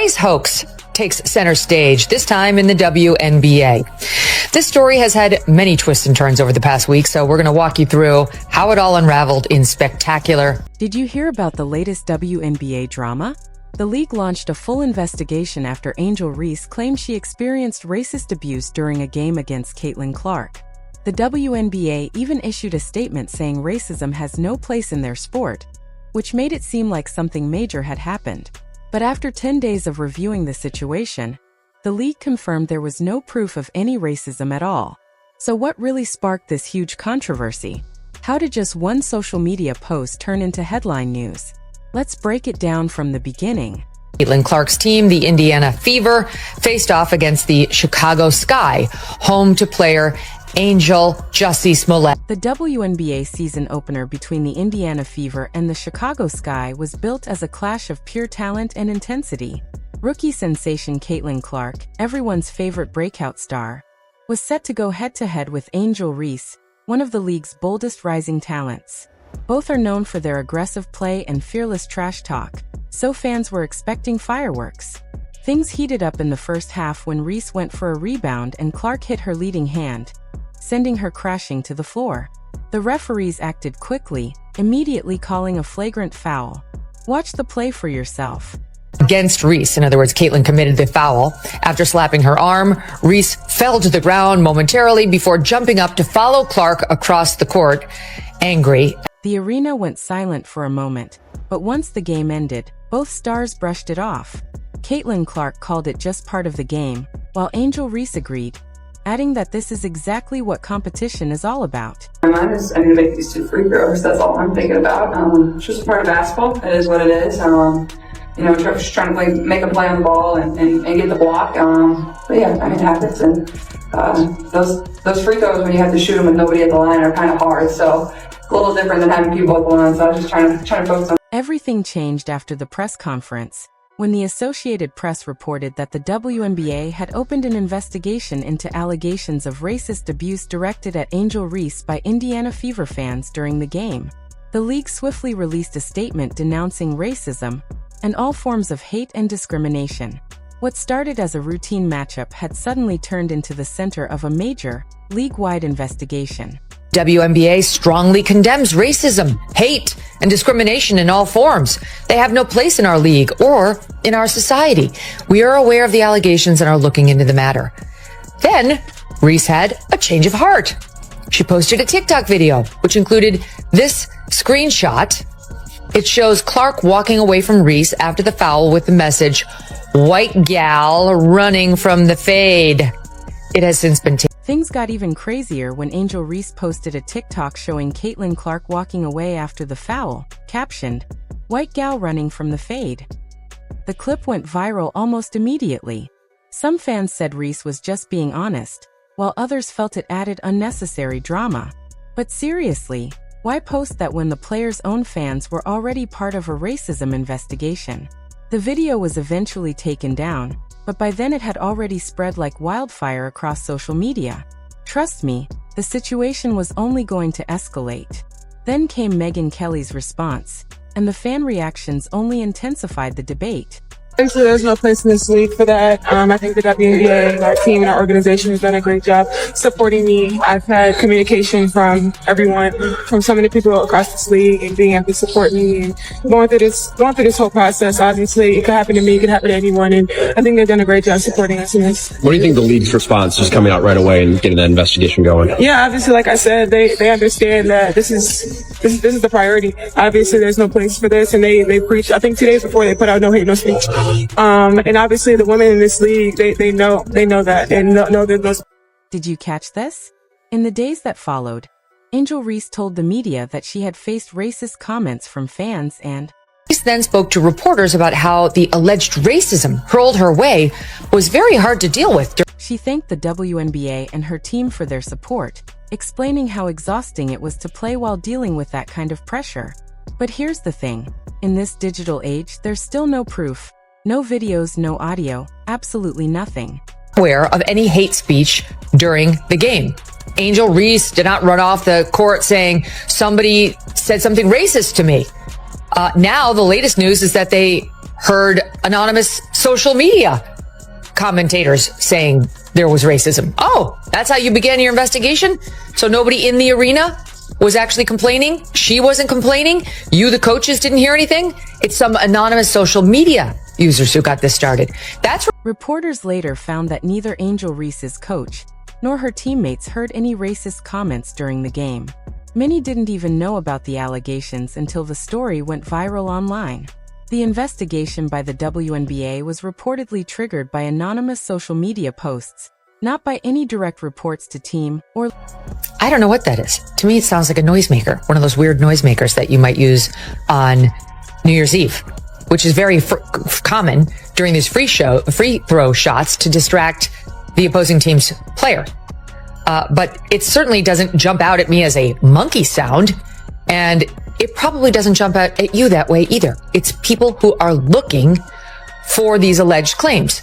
race hoax takes center stage, this time in the WNBA. This story has had many twists and turns over the past week, so we're going to walk you through how it all unraveled in spectacular. Did you hear about the latest WNBA drama? The league launched a full investigation after Angel Reese claimed she experienced racist abuse during a game against Caitlin Clark. The WNBA even issued a statement saying racism has no place in their sport, which made it seem like something major had happened. But after 10 days of reviewing the situation, the league confirmed there was no proof of any racism at all. So what really sparked this huge controversy? How did just one social media post turn into headline news? Let's break it down from the beginning. Caitlin Clark's team, the Indiana Fever, faced off against the Chicago Sky, home to player Angel Jussie Smollett. The WNBA season opener between the Indiana Fever and the Chicago Sky was built as a clash of pure talent and intensity. Rookie sensation Caitlin Clark, everyone's favorite breakout star, was set to go head-to-head with Angel Reese, one of the league's boldest rising talents. Both are known for their aggressive play and fearless trash talk, so fans were expecting fireworks. Things heated up in the first half when Reese went for a rebound and Clark hit her leading hand, sending her crashing to the floor. The referees acted quickly, immediately calling a flagrant foul. Watch the play for yourself. Against Reese, in other words, Caitlin committed the foul. After slapping her arm, Reese fell to the ground momentarily before jumping up to follow Clark across the court, angry. The arena went silent for a moment, but once the game ended, both stars brushed it off. Caitlin Clark called it just part of the game, while Angel Reese agreed, adding that this is exactly what competition is all about. My mind is, I need to make these 2 free throws. That's all I'm thinking about. It's just a part of basketball. It is what it is. Just trying to make a play on the ball and get the block. But yeah, I mean, it happens. And those free throws, when you have to shoot them with nobody at the line, are kind of hard. So a little different than having people at the line. So I was just trying to focus on. Everything changed after the press conference, when the Associated Press reported that the WNBA had opened an investigation into allegations of racist abuse directed at Angel Reese by Indiana Fever fans during the game. The league swiftly released a statement denouncing racism and all forms of hate and discrimination. What started as a routine matchup had suddenly turned into the center of a major, league-wide investigation. WNBA strongly condemns racism, hate, and discrimination in all forms. They have no place in our league or in our society. We are aware of the allegations and are looking into the matter. Then, Reese had a change of heart. She posted a TikTok video, which included this screenshot. It shows Clark walking away from Reese after the foul with the message, "White gal running from the fade." It has since been taken. Things got even crazier when Angel Reese posted a TikTok showing Caitlin Clark walking away after the foul, captioned, "White gal running from the fade." The clip went viral almost immediately. Some fans said Reese was just being honest, while others felt it added unnecessary drama. But seriously, why post that when the player's own fans were already part of a racism investigation? The video was eventually taken down, but by then it had already spread like wildfire across social media. Trust me, the situation was only going to escalate. Then came Megyn Kelly's response, and the fan reactions only intensified the debate. Essentially, there's no place in this league for that. I think the WNBA, our team and our organization has done a great job supporting me. I've had communication from everyone, from so many people across this league, and being able to support me and going through this whole process. Obviously, it could happen to me, it could happen to anyone, and I think they've done a great job supporting us in this. What do you think the league's response is coming out right away and getting that investigation going? Yeah, obviously, like I said, they understand that this is the priority. Obviously, there's no place for this, and they preach. I think 2 days before they put out no hate, no speech. And obviously the women in this league, they know that, and know that those. Did you catch this? In the days that followed, Angel Reese told the media that she had faced racist comments from fans and Reese then spoke to reporters about how the alleged racism hurled her way was very hard to deal with. She thanked the WNBA and her team for their support, explaining how exhausting it was to play while dealing with that kind of pressure. But here's the thing. In this digital age, there's still no proof. No videos, no audio, absolutely nothing. Aware of any hate speech during the game. Angel Reese did not run off the court saying somebody said something racist to me. Now the latest news is that they heard anonymous social media commentators saying there was racism. Oh, that's how you began your investigation? So nobody in the arena was actually complaining? She wasn't complaining? You, the coaches, didn't hear anything? It's some anonymous social media users who got this started. That's Reporters later found that neither Angel Reese's coach nor her teammates heard any racist comments during the game. Many didn't even know about the allegations until the story went viral online. The investigation by the WNBA was reportedly triggered by anonymous social media posts, not by any direct reports to team or... I don't know what that is. To me, it sounds like a noisemaker, one of those weird noisemakers that you might use on New Year's Eve, which is very common during these free throw shots to distract the opposing team's player. But it certainly doesn't jump out at me as a monkey sound, and it probably doesn't jump out at you that way either. It's people who are looking for these alleged claims.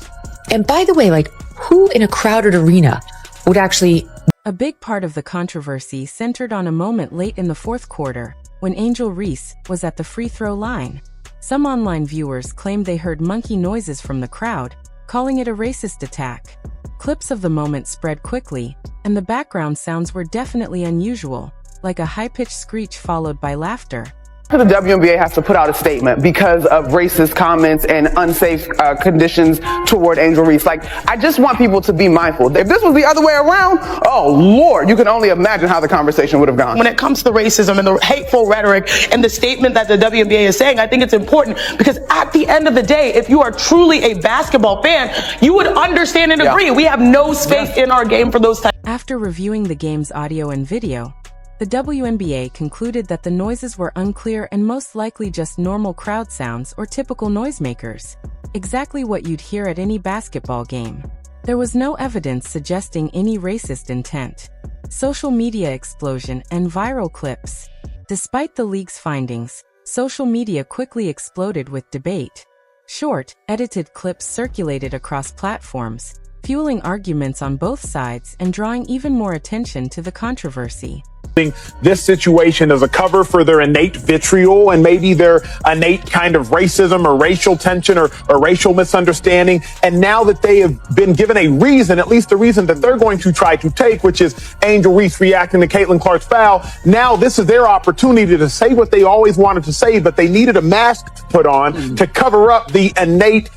And by the way, like, who in a crowded arena would actually... A big part of the controversy centered on a moment late in the fourth quarter when Angel Reese was at the free throw line. Some online viewers claimed they heard monkey noises from the crowd, calling it a racist attack. Clips of the moment spread quickly, and the background sounds were definitely unusual, like a high-pitched screech followed by laughter. The WNBA has to put out a statement because of racist comments and unsafe conditions toward Angel Reese. Like, I just want people to be mindful. If this was the other way around, oh Lord, you can only imagine how the conversation would have gone. When it comes to racism and the hateful rhetoric and the statement that the WNBA is saying, I think it's important because at the end of the day, if you are truly a basketball fan, you would understand and agree. We have no space in our game for those types. After reviewing the game's audio and video, the WNBA concluded that the noises were unclear and most likely just normal crowd sounds or typical noisemakers, exactly what you'd hear at any basketball game. There was no evidence suggesting any racist intent. Social media explosion and viral clips. Despite the league's findings, social media quickly exploded with debate. Short, edited clips circulated across platforms, fueling arguments on both sides and drawing even more attention to the controversy. This situation is a cover for their innate vitriol and maybe their innate kind of racism or racial tension or racial misunderstanding. And now that they have been given a reason, at least the reason that they're going to try to take, which is Angel Reese reacting to Caitlin Clark's foul, now this is their opportunity to say what they always wanted to say, but they needed a mask to put on to cover up the innate,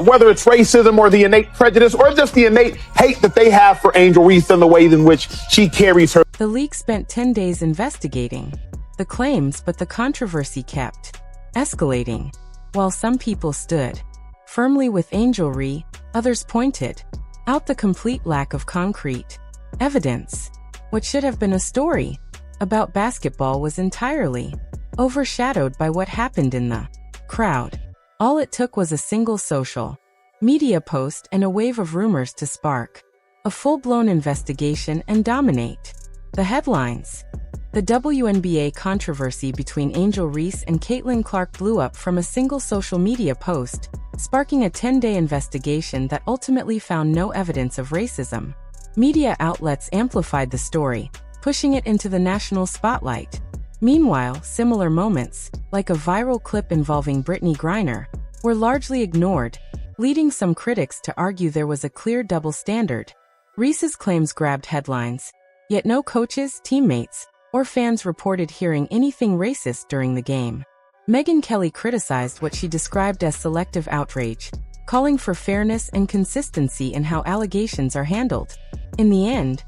whether it's racism or the innate prejudice or just the innate hate that they have for Angel Reese and the way in which she carries her. The league spent 10 days investigating the claims, but the controversy kept escalating. While some people stood firmly with Angel Reese, others pointed out the complete lack of concrete evidence. What should have been a story about basketball was entirely overshadowed by what happened in the crowd. All it took was a single social media post and a wave of rumors to spark a full-blown investigation and dominate the headlines. The WNBA controversy between Angel Reese and Caitlin Clark blew up from a single social media post, sparking a 10-day investigation that ultimately found no evidence of racism. Media outlets amplified the story, pushing it into the national spotlight. Meanwhile, similar moments, like a viral clip involving Brittany Griner, were largely ignored, leading some critics to argue there was a clear double standard. Reese's claims grabbed headlines, yet no coaches, teammates, or fans reported hearing anything racist during the game. Megyn Kelly criticized what she described as selective outrage, calling for fairness and consistency in how allegations are handled. In the end,